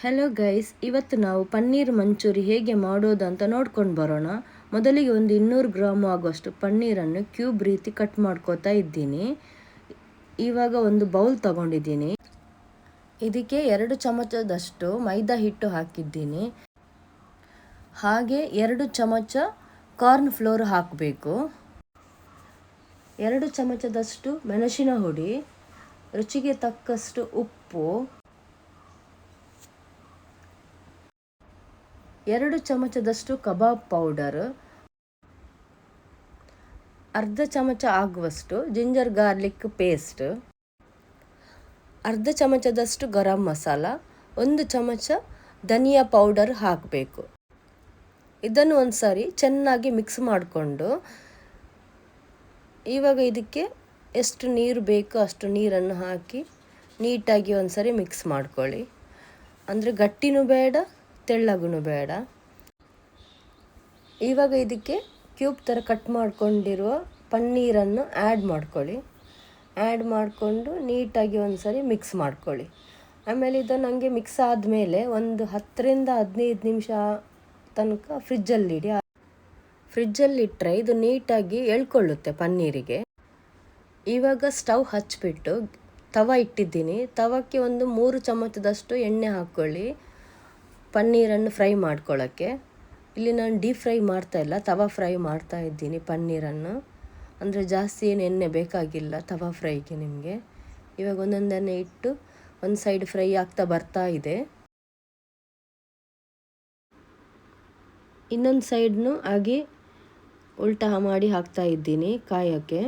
Hello guys, ಇವತ್ತು ನಾವು ಪನ್ನೀರ್ ಮಂಚೂರಿ ಹೇಗೆ ಮಾಡೋದು ಅಂತ ನೋಡ್ಕೊಂಡು ಬರೋಣ. ಮೊದಲಿಗೆ ಒಂದು 200 ಗ್ರಾಮ್ ಆಗುವಷ್ಟು ಪನ್ನೀರನ್ನು ಕ್ಯೂಬ್ ರೀತಿ ಕಟ್ ಮಾಡ್ಕೋತಾ ಇದ್ದೀನಿ. ಇವಾಗ ಒಂದು ಬೌಲ್ ತಗೊಂಡಿದ್ದೀನಿ. ಇದಕ್ಕೆ 2 ಚಮಚದಷ್ಟು ಮೈದಾ ಹಿಟ್ಟು ಹಾಕಿದ್ದೀನಿ. ಹಾಗೆ 2 ಚಮಚ ಕಾರ್ನ್ ಫ್ಲೋರ್ ಹಾಕಬೇಕು. 2 ಚಮಚದಷ್ಟು ಮೆಣಸಿನ ಹುಡಿ, ರುಚಿಗೆ ತಕ್ಕಷ್ಟು ಉಪ್ಪು, 2 ಚಮಚದಷ್ಟು ಕಬಾಬ್ ಪೌಡರ್, ಅರ್ಧ ಚಮಚ ಆಗುವಷ್ಟು ಜಿಂಜರ್ ಗಾರ್ಲಿಕ್ ಪೇಸ್ಟ್, ಅರ್ಧ ಚಮಚದಷ್ಟು ಗರಂ ಮಸಾಲ, 1 ಚಮಚ ಧನಿಯಾ ಪೌಡರ್ ಹಾಕಬೇಕು. ಇದನ್ನು ಒಂದು ಸಾರಿ ಚೆನ್ನಾಗಿ ಮಿಕ್ಸ್ ಮಾಡಿಕೊಂಡು ಇವಾಗ ಇದಕ್ಕೆ ಎಷ್ಟು ನೀರು ಬೇಕೋ ಅಷ್ಟು ನೀರನ್ನು ಹಾಕಿ ನೀಟಾಗಿ ಒಂದು ಸಾರಿ ಮಿಕ್ಸ್ ಮಾಡ್ಕೊಳ್ಳಿ. ಅಂದರೆ ಗಟ್ಟಿನೂ ಬೇಡ, ತೆಳ್ಳಗೂ ಬೇಡ. ಇವಾಗ ಇದಕ್ಕೆ ಕ್ಯೂಬ್ ಥರ ಕಟ್ ಮಾಡ್ಕೊಂಡಿರುವ ಪನ್ನೀರನ್ನು ಆ್ಯಡ್ ಮಾಡ್ಕೊಳ್ಳಿ. ಆ್ಯಡ್ ಮಾಡಿಕೊಂಡು ನೀಟಾಗಿ ಒಂದು ಸಾರಿ ಮಿಕ್ಸ್ ಮಾಡ್ಕೊಳ್ಳಿ. ಆಮೇಲೆ ಇದನ್ನು ಹಂಗೆ ಮಿಕ್ಸ್ ಆದಮೇಲೆ ಒಂದು 10 ರಿಂದ 15 ನಿಮಿಷ ತನಕ ಫ್ರಿಜ್ಜಲ್ಲಿಡಿ. ಫ್ರಿಜ್ಜಲ್ಲಿಟ್ಟರೆ ಇದು ನೀಟಾಗಿ ಎಳ್ಕೊಳ್ಳುತ್ತೆ ಪನ್ನೀರಿಗೆ. ಇವಾಗ ಸ್ಟವ್ ಹಚ್ಚಿಬಿಟ್ಟು ತವ ಇಟ್ಟಿದ್ದೀನಿ. ತವಕ್ಕೆ ಒಂದು 3 ಚಮಚದಷ್ಟು ಎಣ್ಣೆ ಹಾಕ್ಕೊಳ್ಳಿ ಪನ್ನೀರನ್ನು ಫ್ರೈ ಮಾಡ್ಕೊಳ್ಳೋಕ್ಕೆ. ಇಲ್ಲಿ ನಾನು ಡೀಪ್ ಫ್ರೈ ಮಾಡ್ತಾಯಿಲ್ಲ, ತವಾ ಫ್ರೈ ಮಾಡ್ತಾ ಇದ್ದೀನಿ ಪನ್ನೀರನ್ನು. ಅಂದರೆ ಜಾಸ್ತಿ ಏನು ಎಣ್ಣೆ ಬೇಕಾಗಿಲ್ಲ ತವಾ ಫ್ರೈಗೆ ನಿಮಗೆ. ಇವಾಗ ಒಂದೊಂದನ್ನೇ ಇಟ್ಟು ಒಂದು ಸೈಡ್ ಫ್ರೈ ಆಗ್ತಾ ಬರ್ತಾ ಇದೆ. ಇನ್ನೊಂದು ಸೈಡ್ನು ಹಾಗೆ ಉಲ್ಟಾ ಮಾಡಿ ಹಾಕ್ತಾ ಇದ್ದೀನಿ ಕಾಯೋಕ್ಕೆ.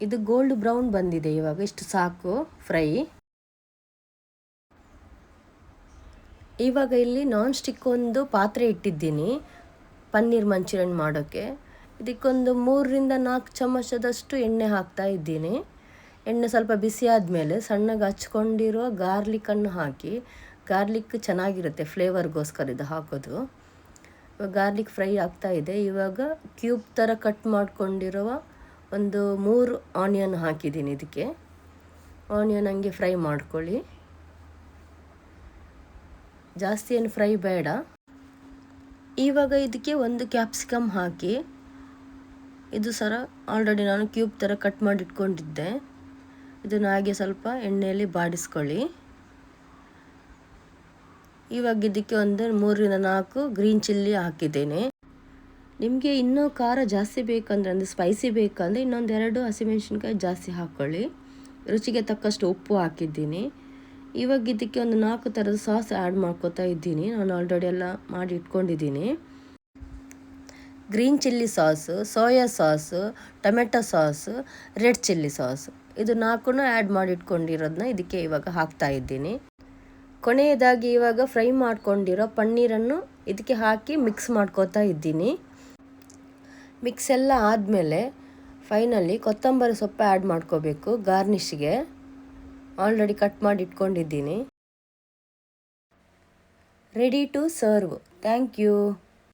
ಇದು ಗೋಲ್ಡ್ ಬ್ರೌನ್ ಬಂದಿದೆ. ಇವಾಗ ಇಷ್ಟು ಸಾಕು ಫ್ರೈ. ಇವಾಗ ಇಲ್ಲಿ ನಾನ್ ಸ್ಟಿಕ್ ಒಂದು ಪಾತ್ರೆ ಇಟ್ಟಿದ್ದೀನಿ ಪನ್ನೀರ್ ಮಂಚೂರಿಯನ್ ಮಾಡೋಕ್ಕೆ. ಇದಕ್ಕೊಂದು 3 ರಿಂದ 4 ಚಮಚದಷ್ಟು ಎಣ್ಣೆ ಹಾಕ್ತಾ ಇದ್ದೀನಿ. ಎಣ್ಣೆ ಸ್ವಲ್ಪ ಬಿಸಿ ಆದಮೇಲೆ ಸಣ್ಣಗೆ ಹಚ್ಕೊಂಡಿರೋ ಗಾರ್ಲಿಕ್ಕನ್ನು ಹಾಕಿ. ಗಾರ್ಲಿಕ್ ಚೆನ್ನಾಗಿರುತ್ತೆ ಫ್ಲೇವರ್ಗೋಸ್ಕರ ಇದು ಹಾಕೋದು. ಇವಾಗ ಗಾರ್ಲಿಕ್ ಫ್ರೈ ಆಗ್ತಾ ಇದೆ. ಇವಾಗ ಕ್ಯೂಬ್ ಥರ ಕಟ್ ಮಾಡ್ಕೊಂಡಿರುವ ಒಂದು 3 ಆನಿಯನ್ ಹಾಕಿದ್ದೀನಿ ಇದಕ್ಕೆ. ಆನಿಯನ್ ಹಂಗೆ ಫ್ರೈ ಮಾಡ್ಕೊಳ್ಳಿ, ಜಾಸ್ತಿ ಏನು ಫ್ರೈ ಬೇಡ. ಇವಾಗ ಇದಕ್ಕೆ ಒಂದು ಕ್ಯಾಪ್ಸಿಕಮ್ ಹಾಕಿ. ಇದು ಆಲ್ರೆಡಿ ನಾನು ಕ್ಯೂಬ್ ಥರ ಕಟ್ ಮಾಡಿ ಇಟ್ಕೊಂಡಿದ್ದೆ. ಇದನ್ನು ಹಾಗೆ ಸ್ವಲ್ಪ ಎಣ್ಣೆಯಲ್ಲಿ ಬಾಡಿಸ್ಕೊಳ್ಳಿ. ಇವಾಗ ಇದಕ್ಕೆ ಒಂದು 3 ರಿಂದ 4 ಗ್ರೀನ್ ಚಿಲ್ಲಿ ಹಾಕಿದ್ದೇನೆ. ನಿಮಗೆ ಇನ್ನೂ ಖಾರ ಜಾಸ್ತಿ ಬೇಕಂದರೆ, ಅಂದರೆ ಸ್ಪೈಸಿ ಬೇಕಂದರೆ ಇನ್ನೊಂದು 2 ಹಸಿಮೆಣಸಿನ್ಕಾಯಿ ಜಾಸ್ತಿ ಹಾಕ್ಕೊಳ್ಳಿ. ರುಚಿಗೆ ತಕ್ಕಷ್ಟು ಉಪ್ಪು ಹಾಕಿದ್ದೀನಿ. ಇವಾಗ ಇದಕ್ಕೆ ಒಂದು 4 ಥರದ ಸಾಸ್ ಆ್ಯಡ್ ಮಾಡ್ಕೋತಾ ಇದ್ದೀನಿ. ನಾನು ಆಲ್ರೆಡಿ ಎಲ್ಲ ಮಾಡಿ ಇಟ್ಕೊಂಡಿದ್ದೀನಿ. Green chilli sauce, soya sauce, tomato sauce, red chilli sauce, ಇದು 4 ಆ್ಯಡ್ ಮಾಡಿ ಇಟ್ಕೊಂಡಿರೋದನ್ನ ಇದಕ್ಕೆ ಇವಾಗ ಹಾಕ್ತಾ ಇದ್ದೀನಿ. ಕೊನೆಯದಾಗಿ ಇವಾಗ ಫ್ರೈ ಮಾಡ್ಕೊಂಡಿರೋ ಪನ್ನೀರನ್ನು ಇದಕ್ಕೆ ಹಾಕಿ ಮಿಕ್ಸ್ ಮಾಡ್ಕೋತಾ ಇದ್ದೀನಿ. ಮಿಕ್ಸ್ ಎಲ್ಲ ಆದಮೇಲೆ ಫೈನಲಿ ಕೊತ್ತಂಬರಿ ಸೊಪ್ಪು ಆ್ಯಡ್ ಮಾಡ್ಕೋಬೇಕು ಗಾರ್ನಿಷ್ಗೆ. ಆಲ್ರೆಡಿ ಕಟ್ ಮಾಡಿ ಇಟ್ಕೊಂಡಿದ್ದೀನಿ. Ready to serve. Thank you.